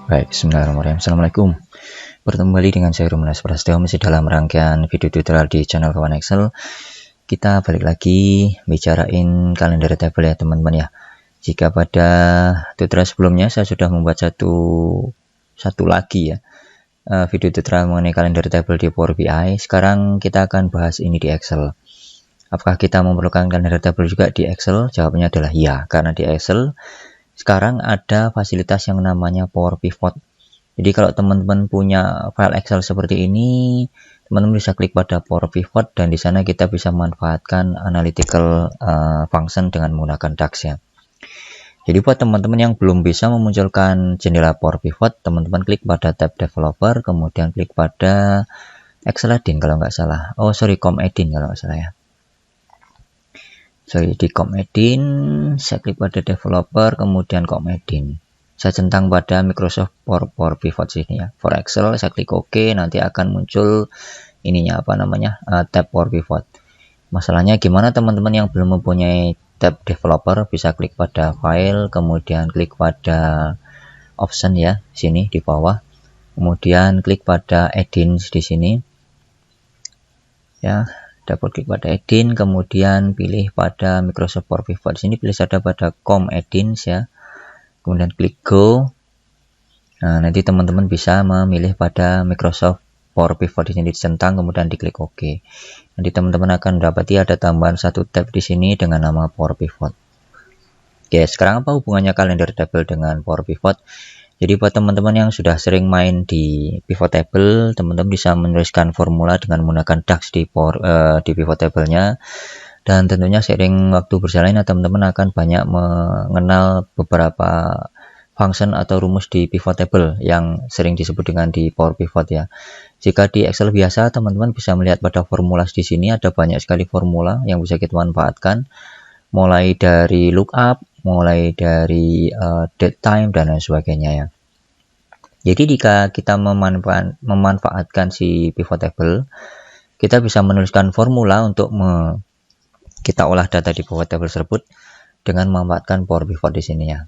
Baik, bismillahirrahmanirrahim. Assalamualaikum. Bertemu kembali dengan saya Rumenas Prasetyo, masih dalam rangkaian video tutorial di channel Kawan Excel. Kita balik lagi bicarain kalender table ya teman-teman ya. Jika pada tutorial sebelumnya saya sudah membuat satu lagi ya video tutorial mengenai kalender table di Power BI, sekarang kita akan bahas ini di Excel. Apakah kita memerlukan kalender table juga di Excel? Jawabannya adalah ya, karena di Excel sekarang ada fasilitas yang namanya Power Pivot. Jadi kalau teman-teman punya file Excel seperti ini, teman-teman bisa klik pada Power Pivot dan di sana kita bisa memanfaatkan analytical function dengan menggunakan DAX ya. Jadi buat teman-teman yang belum bisa memunculkan jendela Power Pivot, teman-teman klik pada tab Developer, kemudian klik pada Excel Add-in kalau nggak salah. Com Add-in kalau nggak salah ya. Di com Add-in, saya klik pada Developer, kemudian com Add-in. Saya centang pada Microsoft Power Pivot sini ya. For Excel saya klik OK, nanti akan muncul ininya tab Power Pivot. Masalahnya gimana teman-teman yang belum mempunyai tab developer, bisa klik pada file, kemudian klik pada option ya, sini di bawah. Kemudian klik pada add-ins di sini. Ya, double klik pada add-in, kemudian pilih pada Microsoft Power Pivot. Sini pilih saja pada com add-ins ya. Kemudian klik go. Nah, nanti teman-teman bisa memilih pada Microsoft Power Pivot di sini dicentang, kemudian diklik OK. Nanti teman-teman akan mendapati ada tambahan satu tab di sini dengan nama Power Pivot. Oke, sekarang apa hubungannya kalender table dengan Power Pivot? Jadi buat teman-teman yang sudah sering main di pivot table, teman-teman bisa menuliskan formula dengan menggunakan DAX di pivot table-nya. Dan tentunya seiring waktu berjalan teman-teman akan banyak mengenal beberapa function atau rumus di pivot table yang sering disebut dengan di Power Pivot ya. Jika di Excel biasa, teman-teman bisa melihat pada formula di sini ada banyak sekali formula yang bisa kita manfaatkan, mulai dari lookup, mulai dari date time dan lain sebagainya ya. Jadi jika kita memanfaatkan si pivot table, kita bisa menuliskan formula untuk kita olah data di pivot table tersebut dengan memanfaatkan Power Pivot di sini ya.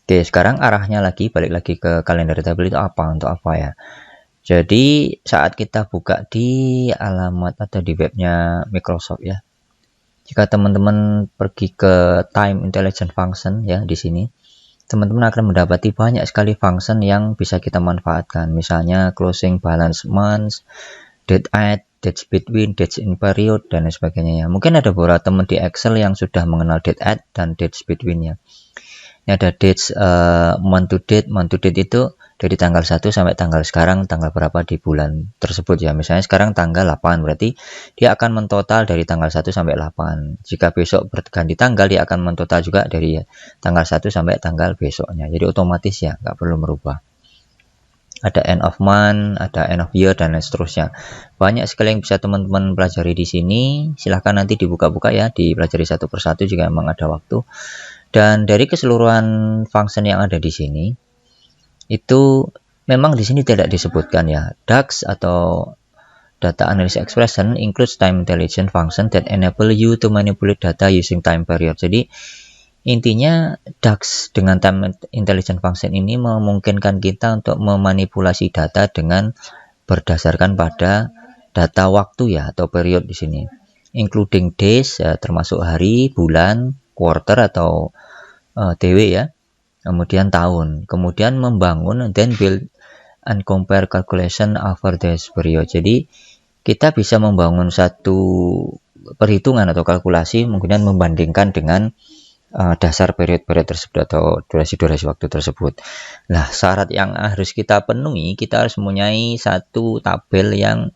Oke, sekarang arahnya balik lagi ke kalender table itu untuk apa ya. Jadi saat kita buka di alamat atau di webnya Microsoft ya, jika teman-teman pergi ke Time Intelligence Function ya, di sini teman-teman akan mendapati banyak sekali function yang bisa kita manfaatkan. Misalnya closing balance month, date add, dates between, dates in period, dan lain sebagainya ya. Mungkin ada beberapa teman di Excel yang sudah mengenal date add dan dates between ya. Ini ada dates month to date itu dari tanggal 1 sampai tanggal sekarang, tanggal berapa di bulan tersebut ya. Misalnya sekarang tanggal 8, berarti dia akan mentotal dari tanggal 1 sampai 8. Jika besok berganti tanggal, dia akan mentotal juga dari tanggal 1 sampai tanggal besoknya. Jadi otomatis ya, nggak perlu merubah. Ada end of month, ada end of year, dan lain seterusnya. Banyak sekali yang bisa teman-teman pelajari di sini. Silahkan nanti dibuka-buka ya, dipelajari satu persatu jika memang ada waktu. Dan dari keseluruhan function yang ada di sini, itu memang di sini tidak disebutkan ya. DAX atau Data Analysis Expression includes time intelligence function that enable you to manipulate data using time period. Jadi intinya DAX dengan time intelligence function ini memungkinkan kita untuk memanipulasi data dengan berdasarkan pada data waktu ya, atau period di sini. Including days ya, termasuk hari, bulan, quarter atau TW ya, kemudian tahun, kemudian membangun then build and compare calculation over this period. Jadi kita bisa membangun satu perhitungan atau kalkulasi, kemudian membandingkan dengan dasar period-period tersebut atau durasi-durasi waktu tersebut. Nah, syarat yang harus kita penuhi, kita harus mempunyai satu tabel yang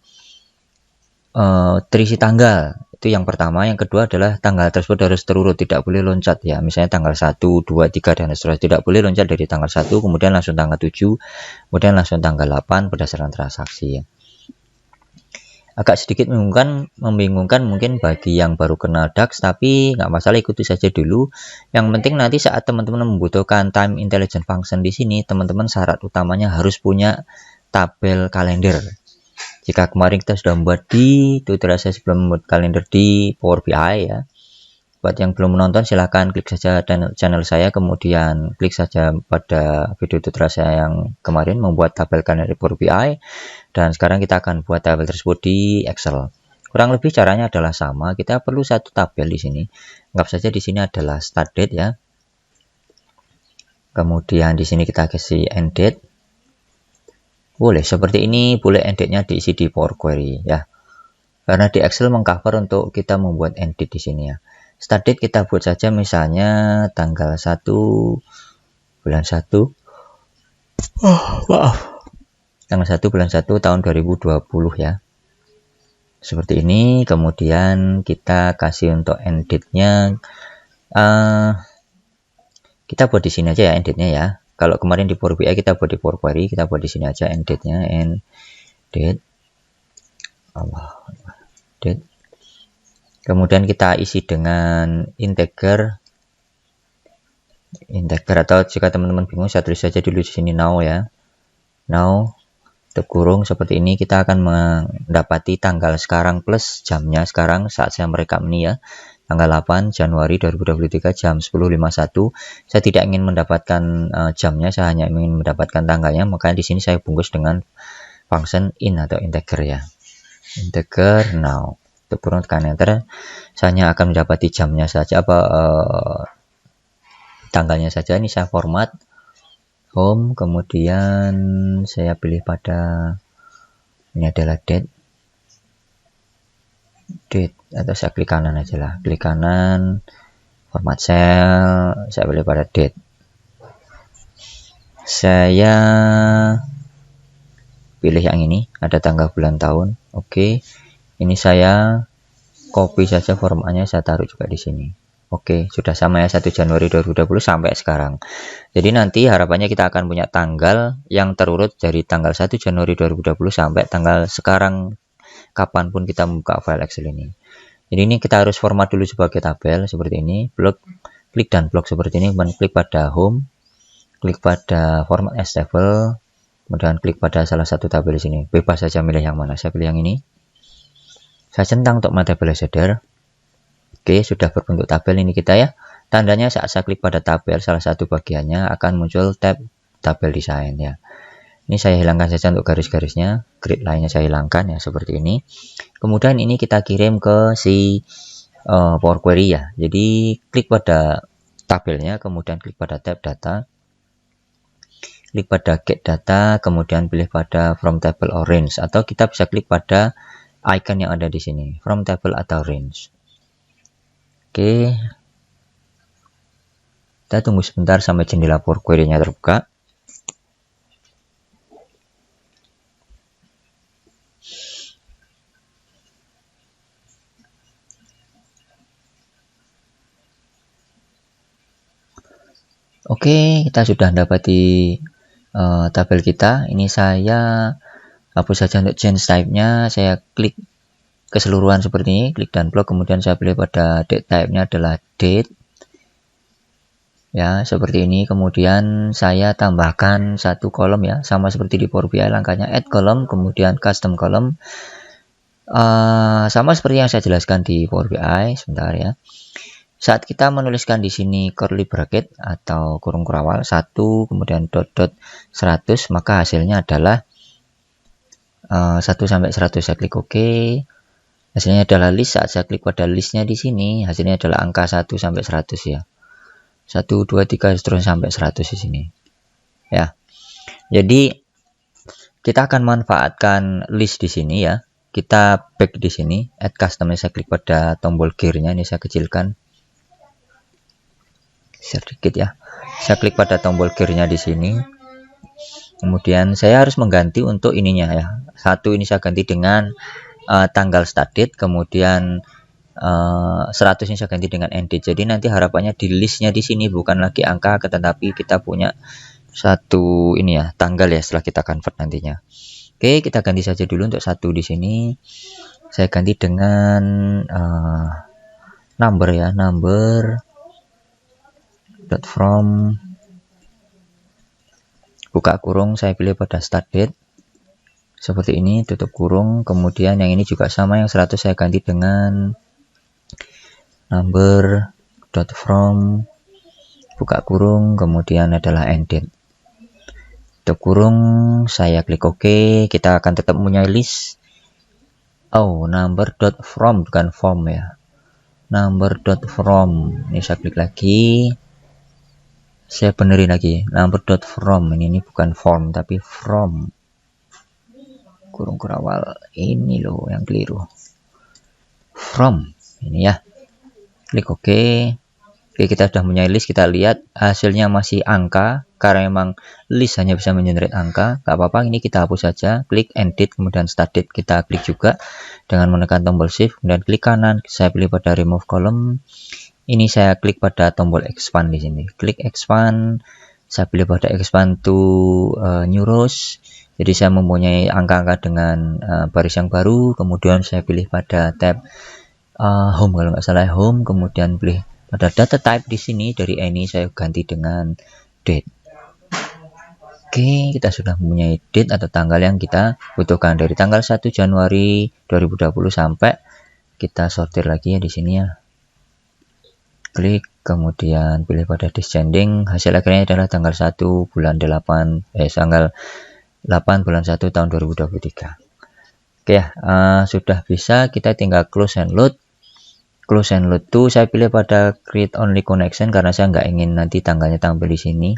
terisi tanggal. Itu yang pertama. Yang kedua adalah tanggal tersebut harus terurut, tidak boleh loncat ya. Misalnya tanggal 1, 2, 3 dan seterusnya. Tidak boleh loncat dari tanggal 1 kemudian langsung tanggal 7, kemudian langsung tanggal 8 berdasarkan transaksi ya. Agak sedikit membingungkan mungkin bagi yang baru kenal DAX, tapi nggak masalah, ikuti saja dulu. Yang penting nanti saat teman-teman membutuhkan time intelligence function di sini, teman-teman syarat utamanya harus punya tabel kalender. Jika kemarin kita sudah membuat di tutorial saya sebelum membuat kalender di Power BI ya, Buat yang belum menonton silahkan klik saja channel saya, kemudian klik saja pada video tutorial saya yang kemarin membuat tabel dari Power BI, dan sekarang kita akan buat tabel tersebut di Excel. Kurang lebih caranya adalah sama. Kita perlu satu tabel di sini. Anggap saja di sini adalah start date ya. Kemudian di sini kita kasih end date. Boleh seperti ini, boleh end date-nya diisi di Power Query ya. Karena di Excel mengcover untuk kita membuat end date di sini ya. Start date kita buat saja misalnya tanggal 1 bulan 1. Tanggal 1 bulan 1 tahun 2020 ya. Seperti ini. Kemudian kita kasih untuk end date-nya. Kita buat di sini aja ya end date-nya ya. Kalau kemarin di Power BI kita buat di Power Query, kita buat di sini aja end date-nya, end date. Date. Kemudian kita isi dengan integer atau jika teman-teman bingung saya tulis saja dulu di sini now ya. Now tutup kurung seperti ini. Kita akan mendapati tanggal sekarang plus jamnya sekarang saat saya merekam ini ya. Tanggal 8 Januari 2023 jam 10.51. Saya tidak ingin mendapatkan jamnya, saya hanya ingin mendapatkan tanggalnya, makanya di sini saya bungkus dengan function in atau integer ya. Integer now. Tutup kurung tekan enter. Saya hanya akan mendapati jamnya saja, tanggalnya saja. Ini saya format home, kemudian saya pilih pada ini adalah date atau saya klik kanan aja lah, klik kanan, format cell, saya pilih pada date. Saya pilih yang ini, ada tanggal bulan tahun. Oke. Ini saya copy saja formatnya, saya taruh juga di sini. Oke, sudah sama ya 1 Januari 2020 sampai sekarang. Jadi nanti harapannya kita akan punya tanggal yang terurut dari tanggal 1 Januari 2020 sampai tanggal sekarang kapanpun kita membuka file Excel ini. Jadi ini kita harus format dulu sebagai tabel seperti ini. Blok, klik dan blok seperti ini, kemudian klik pada home, klik pada format as table, kemudian klik pada salah satu tabel di sini. Bebas saja milih yang mana. Saya pilih yang ini. Saya centang untuk table header. Oke, sudah berbentuk tabel ini kita ya. Tandanya saat saya klik pada tabel salah satu bagiannya akan muncul tab tabel desain ya. Ini saya hilangkan saja untuk garis-garisnya, grid lainnya saya hilangkan ya seperti ini. Kemudian ini kita kirim ke si Power Query ya. Jadi klik pada tabelnya, kemudian klik pada tab data, klik pada get data, kemudian pilih pada from table or range, atau kita bisa klik pada icon yang ada di sini, from table atau range. Oke, kita tunggu sebentar sampai jendela Power Query-nya terbuka. Oke, kita sudah mendapati tabel kita. Ini saya hapus saja untuk change type-nya. Saya klik keseluruhan seperti ini, klik dan blok, kemudian saya pilih pada date type-nya adalah date ya, seperti ini. Kemudian saya tambahkan satu kolom ya, sama seperti di Power BI, langkahnya add column, kemudian custom column, sama seperti yang saya jelaskan di Power BI. Sebentar ya. Saat kita menuliskan di sini curly bracket atau kurung kurawal 1, kemudian dot 100, maka hasilnya adalah 1 sampai 100. Saya klik OK. Hasilnya adalah list. Saat saya klik pada listnya di sini, hasilnya adalah angka 1 sampai 100 ya. 1, 2, 3 seterusnya sampai 100 di sini. Ya. Jadi kita akan manfaatkan list di sini ya. Kita back di sini, add custom, saya klik pada tombol gear-nya, ini saya kecilkan sedikit ya. Saya klik pada tombol gear-nya di sini. Kemudian saya harus mengganti untuk ininya ya. Satu ini saya ganti dengan tanggal start date, kemudian 100 ini saya ganti dengan end date. Jadi nanti harapannya di listnya di sini bukan lagi angka, tetapi kita punya satu ini ya, tanggal ya setelah kita convert nantinya. Oke, kita ganti saja dulu untuk satu di sini. Saya ganti dengan number ya, number dot from, buka kurung, saya pilih pada start date seperti ini, tutup kurung. Kemudian yang ini juga sama, yang 100 saya ganti dengan number dot from buka kurung, kemudian adalah end date. Tutup kurung, saya klik OK. Kita akan tetap punya list. Oh, number dot from bukan form ya. Number dot from. Ini saya klik lagi. Saya benerin lagi. Number dot from. Ini bukan form tapi from. Kurung kurawal. Ini loh yang keliru. From. Ini ya. Klik OK. Oke, kita sudah punya list. Kita lihat hasilnya masih angka karena memang list hanya bisa mengenerate angka. Gak apa-apa, ini kita hapus saja. Klik edit, kemudian start date kita klik juga dengan menekan tombol shift, kemudian klik kanan. Saya pilih pada remove column. Ini saya klik pada tombol expand di sini. Klik expand. Saya pilih pada expand to new rows. Jadi saya mempunyai angka-angka dengan baris yang baru. Kemudian saya pilih pada tab home kalau nggak salah home. Kemudian pilih pada data type di sini dari any saya ganti dengan date. Oke, kita sudah mempunyai date atau tanggal yang kita butuhkan dari tanggal 1 Januari 2020 sampai kita sortir lagi ya di sini ya. Klik kemudian pilih pada descending, hasil akhirnya adalah tanggal 1 bulan 8 tanggal 8 bulan 1 tahun 2023. Oke ya, sudah bisa, kita tinggal close and load. Close and load tuh saya pilih pada create only connection karena saya nggak ingin nanti tanggalnya tampil di sini.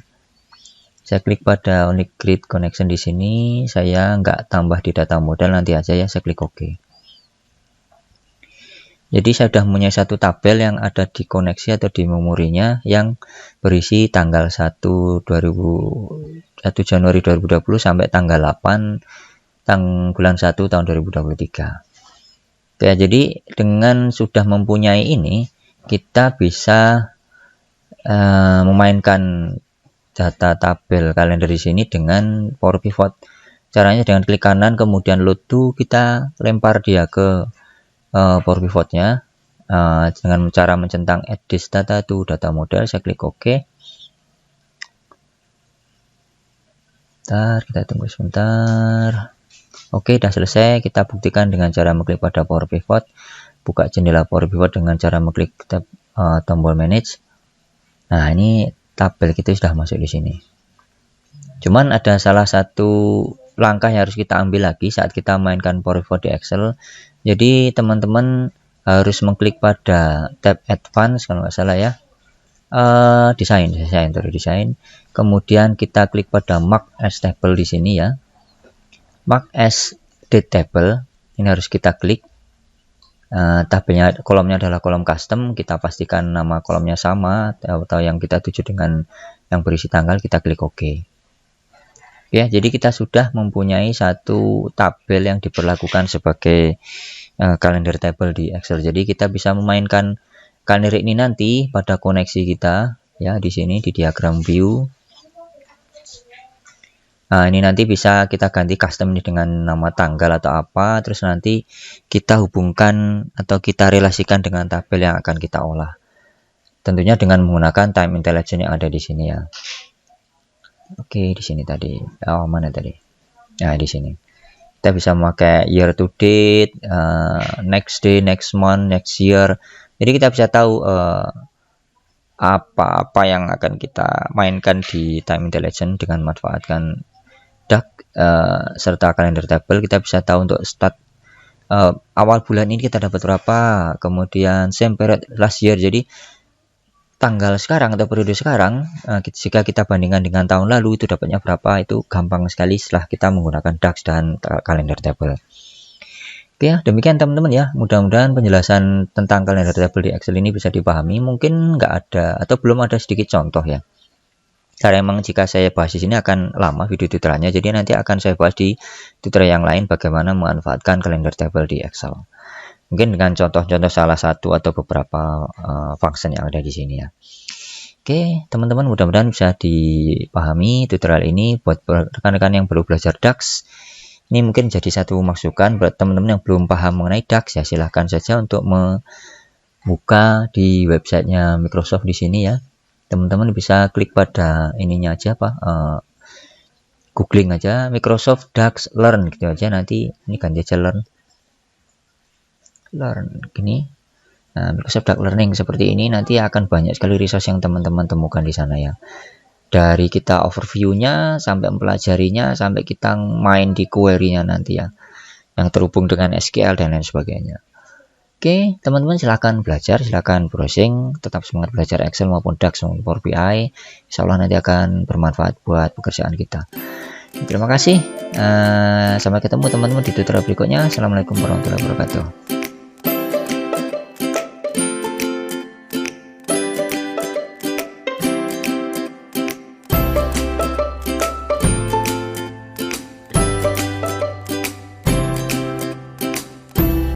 Saya klik pada only create connection di sini, saya nggak tambah di data model nanti aja ya, saya klik OK. Jadi saya sudah punya satu tabel yang ada di koneksi atau di memorinya yang berisi tanggal 1 Januari 2020 sampai tanggal 8 bulan 1 tahun 2023. Ya, jadi dengan sudah mempunyai ini, kita bisa memainkan data tabel kalender di sini dengan Power Pivot. Caranya dengan klik kanan, kemudian load to, kita lempar dia ke Power Pivotnya dengan cara mencentang add this data to data model. Saya klik OK. Bentar, kita tunggu sebentar. Oke, sudah selesai. Kita buktikan dengan cara mengklik pada Power Pivot. Buka jendela Power Pivot dengan cara mengklik tombol Manage. Nah, ini tabel kita sudah masuk di sini. Cuman ada salah satu langkah yang harus kita ambil lagi saat kita mainkan Power Pivot di Excel. Jadi, teman-teman harus mengklik pada tab Advance kalau nggak salah ya. Desain. Kemudian kita klik pada Mark as Table di sini ya. Mark as date table, ini harus kita klik. Tabelnya, kolomnya adalah kolom custom, kita pastikan nama kolomnya sama atau yang kita tuju dengan yang berisi tanggal, kita klik OK. Ya, jadi kita sudah mempunyai satu tabel yang diperlakukan sebagai kalender table di Excel. Jadi kita bisa memainkan kalender ini nanti pada koneksi kita ya di sini di diagram view. Nah, ini nanti bisa kita ganti custom ini dengan nama tanggal atau apa, terus nanti kita hubungkan atau kita relasikan dengan tabel yang akan kita olah. Tentunya dengan menggunakan time intelligence yang ada di sini ya. Oke, di sini tadi. Oh, mana tadi? Nah, di sini. Kita bisa memakai year to date, next day, next month, next year. Jadi kita bisa tahu apa-apa yang akan kita mainkan di time intelligence dengan memanfaatkan DAX serta kalender table. Kita bisa tahu untuk start awal bulan ini kita dapat berapa, kemudian same period last year. Jadi tanggal sekarang atau periode sekarang jika kita bandingkan dengan tahun lalu itu dapatnya berapa, itu gampang sekali setelah kita menggunakan DAX dan kalender table. Oke ya, demikian teman-teman ya. Mudah-mudahan penjelasan tentang kalender table di Excel ini bisa dipahami. Mungkin nggak ada atau belum ada sedikit contoh ya. Karena memang jika saya bahas di sini akan lama video tutorialnya, jadi nanti akan saya bahas di tutorial yang lain bagaimana memanfaatkan kalender table di Excel. Mungkin dengan contoh-contoh salah satu atau beberapa function yang ada di sini ya. Oke, teman-teman, mudah-mudahan bisa dipahami tutorial ini buat rekan-rekan yang baru belajar DAX. Ini mungkin jadi satu masukan buat teman-teman yang belum paham mengenai DAX ya, silahkan saja untuk membuka di websitenya Microsoft di sini ya. Teman-teman bisa klik pada ininya aja googling aja Microsoft DAX Learn gitu aja, nanti ini ganti aja learn gini. Microsoft Dark Learning seperti ini, nanti akan banyak sekali resource yang teman-teman temukan di sana ya. Dari kita overview-nya sampai mempelajarinya sampai kita main di query-nya nanti ya, yang terhubung dengan SQL dan lain sebagainya. Oke, teman-teman silahkan belajar, silahkan browsing, tetap semangat belajar Excel maupun DAX maupun Power BI. Insya Allah nanti akan bermanfaat buat pekerjaan kita. Terima kasih. Sampai ketemu teman-teman di tutorial berikutnya. Assalamualaikum warahmatullahi wabarakatuh.